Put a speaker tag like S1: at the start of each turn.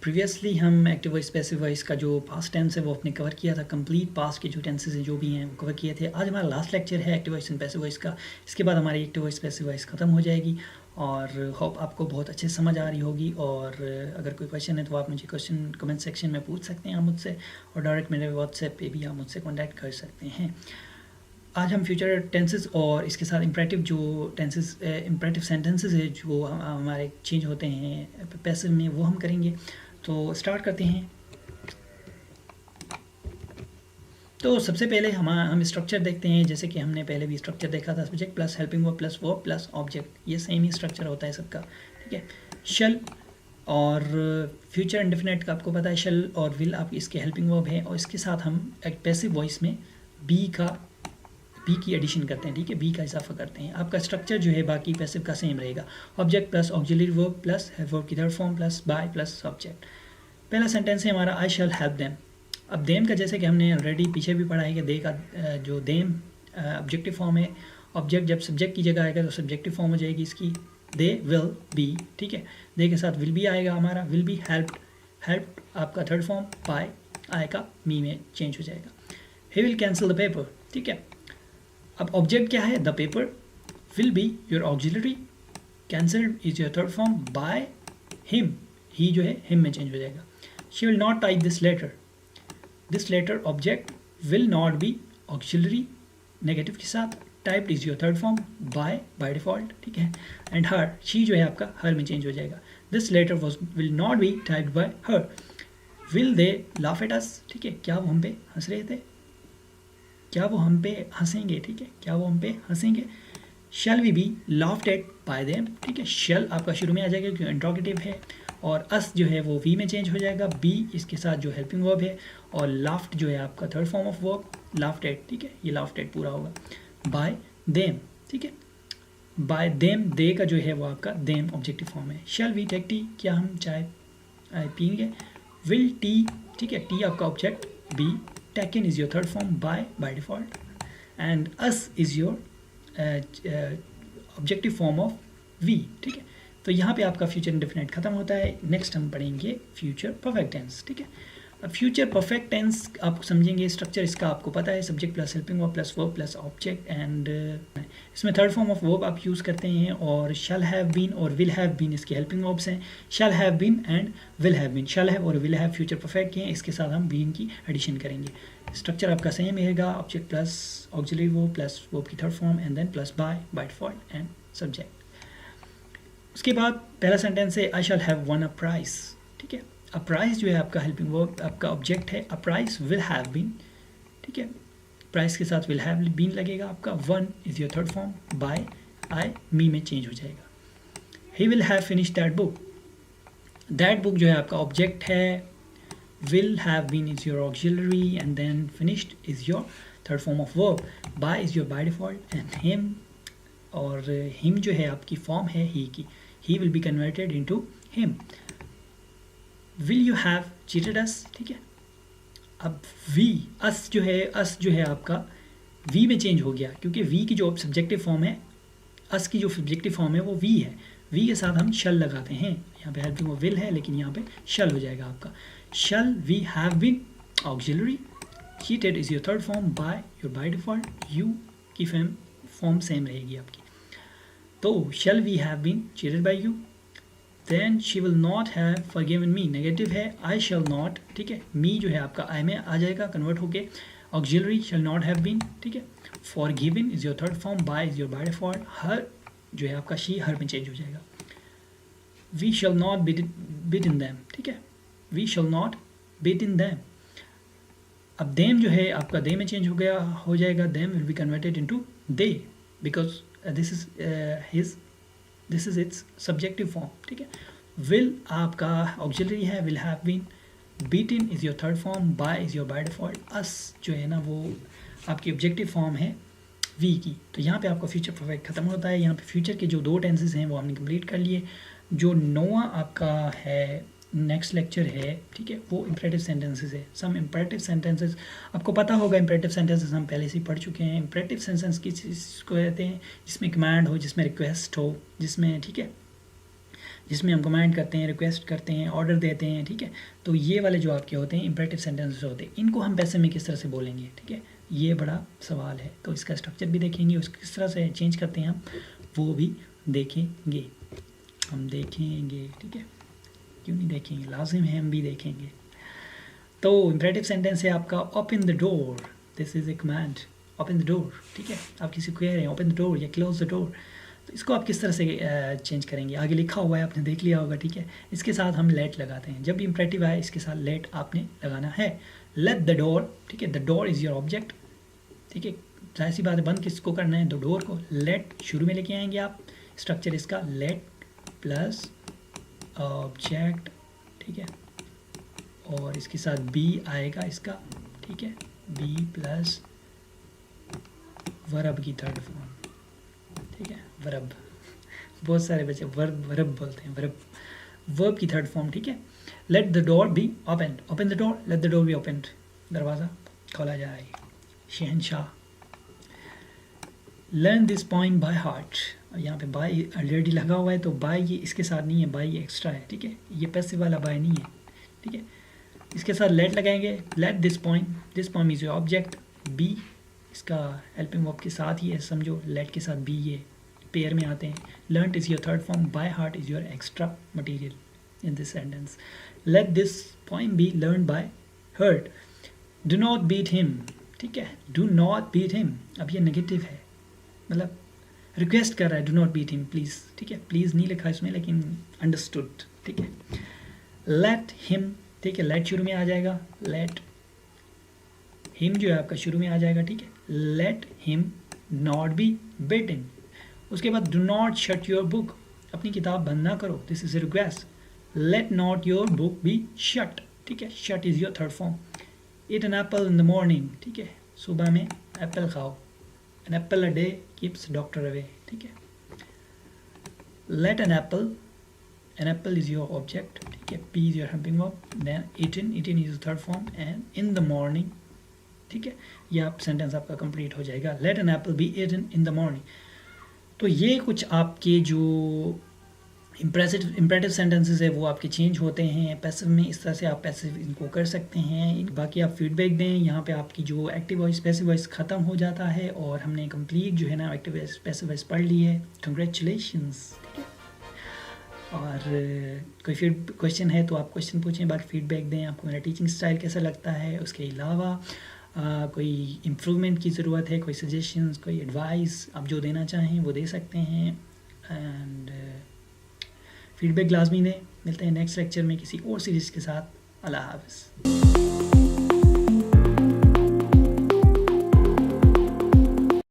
S1: Previously हम active voice passive voice का जो पास्ट टेंस है वो आपने कवर किया था, कंप्लीट पास्ट के जो टेंसेस हैं जो भी हैं वो कवर किए थे। आज हमारा लास्ट लेक्चर है active voice and passive voice का। इसके बाद हमारी एक्टिव वॉइस पैसिव वॉइस ख़त्म हो जाएगी और होप आपको बहुत अच्छे से समझ आ रही होगी। और अगर कोई क्वेश्चन है तो आप मुझे क्वेश्चन कमेंट सेक्शन में पूछ सकते हैं आप मुझसे, और डायरेक्ट मेरे व्हाट्सएप पे भी आप मुझसे कॉन्टैक्ट कर सकते हैं। आज हम फ्यूचर टेंसेस और इसके साथ इम्परेटिव जो टेंसेस इम्परेटिव सेंटेंसेस है जो हमारे चेंज होते हैं पैसिव में, वो हम करेंगे। तो स्टार्ट करते हैं। तो सबसे पहले हम स्ट्रक्चर देखते हैं, जैसे कि हमने पहले भी स्ट्रक्चर देखा था, subject plus helping verb plus verb plus object, ये सेम ही स्ट्रक्चर होता है सबका, ठीक है। शल और फ्यूचर इंडेफिनिट का आपको पता है, शल और विल आप इसके हेल्पिंग वर्ब है, और इसके साथ हम एक पैसिव वॉइस में बी की एडिशन करते हैं, ठीक है, बी का इजाफा करते हैं। आपका स्ट्रक्चर जो है बाकी पैसिव का सेम रहेगा, object plus auxiliary verb plus verb की third form plus by plus object. पहला सेंटेंस है हमारा, आई शैल हेल्प देम। अब देम का जैसे कि हमने ऑलरेडी पीछे भी पढ़ा है कि दे का जो देम ऑब्जेक्टिव फॉर्म है, ऑब्जेक्ट जब सब्जेक्ट की जगह आएगा तो सब्जेक्टिव फॉर्म हो जाएगी इसकी, दे विल बी, ठीक है। दे के साथ विल बी आएगा हमारा, विल बी हेल्प आपका थर्ड फॉर्म, बाय आएगा मी में चेंज हो जाएगा। He will cancel the paper, ठीक है। अब ऑब्जेक्ट क्या है, the paper, will be your auxiliary, cancelled is your third form, by him, he जो है हिम में चेंज हो जाएगा। She will not type this letter object, will not be auxiliary negative के साथ, typed is your third form, by default, ठीक है। And her, she जो है आपका हर में चेंज हो जाएगा। This letter will not be typed by her, will they laugh at us, ठीक है, क्या वो हम पे हंस रहे थे, क्या वो हम पे हंसेंगे, ठीक है, क्या वो हम पे हंसेंगे। Shall we be laughed at by them, ठीक है, शैल आपका शुरू में आ जाएगा क्योंकि इंट्रोगेटिव है, और अस जो है वो वी में चेंज हो जाएगा, बी इसके साथ जो हेल्पिंग वर्ब है, और लाफ्ड जो है आपका third form of verb, laughed eight, ठीक है, ये लाफ्ड एट पूरा होगा। बाय देम, ठीक है, बाय देम, दे का जो है वो आपका देम ऑब्जेक्टिव फॉर्म है। शैल वी टेक टी, क्या हम चाय पियेंगे। विल टी, ठीक है, टी आपका object, be taken is your third form, by default, and us is your objective form of we, ठीक है। तो यहाँ पे आपका फ्यूचर इंडेफिनिट खत्म होता है। नेक्स्ट हम पढ़ेंगे फ्यूचर परफेक्ट टेंस, ठीक है। अब फ्यूचर परफेक्ट टेंस आप समझेंगे, स्ट्रक्चर इसका आपको पता है, subject plus helping verb plus verb plus object, and इसमें थर्ड फॉर्म ऑफ वर्ब आप यूज़ करते हैं, और शैल हैव बीन और विल हैव बीन इसके हेल्पिंग वर्ब्स हैं। Shall have been and will have been, shall have और will have future perfect के हैं, इसके साथ हम बीन की एडिशन करेंगे। स्ट्रक्चर आपका सेम रहेगा, object plus auxiliary verb plus verb की third form, and then plus by default and subject. उसके बाद पहला सेंटेंस है, I shall have won a prize, ठीक है। अ प्राइज जो है आपका हेल्पिंग वर्ब, आपका ऑब्जेक्ट है, a prize will have been, ठीक है, प्राइस के साथ विल हैव बीन लगेगा आपका, won is your third form, by I me में चेंज हो जाएगा। He will have finish that book जो है आपका ऑब्जेक्ट है, will have been is your auxiliary, and then finished is your third form of verb, by is your by default, and him और him जो है आपकी फॉर्म है he की, he will be converted into him। will you have cheated us, ठीक है। अब we, us जो है आपका we में चेंज हो गया, क्योंकि we की जो सब्जेक्टिव फॉर्म है, us की जो सब्जेक्टिव फॉर्म है वो we है, we के साथ हम shall लगाते हैं, यहाँ पे हेल्पिंग वर्ब will है लेकिन यहाँ पे shall हो जाएगा आपका। Shall we have been auxiliary, cheated is your third form, by default, you की फॉर्म सेम रहेगी आपकी। तो shall we have been cheated by you, then she will not have forgiven me, negative है, I shall not, ठीक है, me जो है आपका I में आ जाएगा कन्वर्ट होके, auxiliary shall not have been, ठीक है, forgiven is your third form, by is your by default, her जो है आपका she her में चेंज हो जाएगा। we shall not beat in them, ठीक है, we shall not beat in them। अब them जो है आपका they में चेंज हो जाएगा, them will be converted into they, because this is its subjective form, ठीक है। will आपका auxiliary है, will have been, beaten is your third form, by is your by default, us जो है ना वो आपकी objective form है we की। तो यहाँ पे आपका फ्यूचर परफेक्ट खत्म होता है। यहाँ पे फ्यूचर के जो दो टेंसेस हैं वो हमने कंप्लीट कर लिए। जो नौवां आपका है नेक्स्ट लेक्चर है, ठीक है, वो इम्परेटिव सेंटेंसेस है। सम इम्परेटिव सेंटेंसेस आपको पता होगा, इम्परेटिव सेंटेंसेस हम पहले से ही पढ़ चुके हैं। इम्परेटिव सेंटेंस किस चीज़ को कहते हैं, जिसमें कमांड हो, जिसमें रिक्वेस्ट हो, जिसमें, ठीक है, जिसमें हम कमांड करते हैं, रिक्वेस्ट करते हैं, ऑर्डर देते हैं, ठीक है। तो ये वाले जो आपके होते हैं इंपरेटिव सेंटेंसेस होते हैं, इनको हम पैसिव में किस तरह से बोलेंगे, ठीक है, ये बड़ा सवाल है। तो इसका स्ट्रक्चर भी देखेंगे, उसको किस तरह से चेंज करते हैं हम, वो भी देखेंगे, हम देखेंगे, ठीक है, क्यों नहीं देखेंगे, लाजिम है, हम भी देखेंगे। तो इंपरेटिव सेंटेंस है आपका open the door, this is A command, open the door, ठीक है। आप किसी को कह रहे हैं ओपन द डोर या क्लोज द डोर, तो इसको आप किस तरह से चेंज करेंगे, आगे लिखा हुआ है, आपने देख लिया होगा, ठीक है। इसके साथ हम लेट लगाते हैं, जब भी इंपरेटिव आए इसके साथ लेट आपने लगाना है। लेट द डोर, ठीक है, the door is your object, ठीक है, जाहिर सी बात है, बंद किसको करना है, द डोर को। लेट शुरू में लेके आएंगे आप, स्ट्रक्चर इसका लेट प्लस ऑब्जेक्ट, ठीक है, और इसके साथ बी आएगा इसका, ठीक है, बी प्लस वर्ब की थर्ड फॉर्म, ठीक है, वर्ब, बहुत सारे बच्चे वर्ब बोलते हैं, वर्ब की थर्ड फॉर्म, ठीक है। Let the door be open, open the door, let the door be open, दरवाज़ा खोला जाए, शहनशाह। Learn this point by heart, यहाँ पे बाय ऑलरेडी लगा हुआ है, तो बाय ये इसके साथ नहीं है, बाय ये एक्स्ट्रा है, ठीक है, ये पैसिव वाला बाय नहीं है, ठीक है। इसके साथ लेट लगाएंगे, let this point is your object, be इसका हेल्पिंग वर्ब के साथ ही है, समझो, लेट के साथ बी ये पेयर में आते हैं। Learn is your third form, by heart is your extra material in this sentence. Let this point be learn by heart, do not beat him, ठीक है, डू नॉट बीट हिम, अब ये negative है, मतलब request कर रहा है, do not beat him please, ठीक है, प्लीज़ नहीं लिखा इसमें, लेकिन अंडरस्टूड, ठीक है। लेट हिम, ठीक है, लेट शुरू में आ जाएगा, लेट हिम जो है आपका शुरू में आ जाएगा, ठीक है। Let him not be beaten, उसके बाद do not shut your book, अपनी किताब बंद ना करो, this is a request. Let not your book be shut, ठीक है, shut is your third form. Eat an apple in the morning, ठीक है, सुबह में एप्पल खाओ, an apple a day keeps doctor away, ठीक है। Let an apple is your object, ठीक है, be is your helping verb, then eaten is your third form, and in the morning, ठीक है, ये आप सेंटेंस आपका कंप्लीट हो जाएगा। Let an apple be eaten in the morning. तो ये कुछ आपके जो इंपरेटिव सेंटेंसेस है वो आपके चेंज होते हैं पैसिव में, इस तरह से आप पैसिव इनको कर सकते हैं। बाकी आप फीडबैक दें, यहाँ पे आपकी जो एक्टिव वॉइस पैसिव वॉइस ख़त्म हो जाता है और हमने कंप्लीट जो है ना एक्टिव वॉइस पैसिव वॉइस पढ़ ली है, कंग्रेचुलेशंस, ठीक है। और कोई क्वेश्चन है तो आप क्वेश्चन पूछें, बाकी फीडबैक दें, आपको मेरा टीचिंग स्टाइल कैसा लगता है, उसके अलावा कोई इम्प्रूवमेंट की ज़रूरत है, कोई सजेशंस, कोई एडवाइस आप जो देना चाहें वो दे सकते हैं, एंड फीडबैक लाजमी दें। मिलते हैं नेक्स्ट लेक्चर में किसी और सीरीज़ के साथ। अल्लाह हाफ़िज़।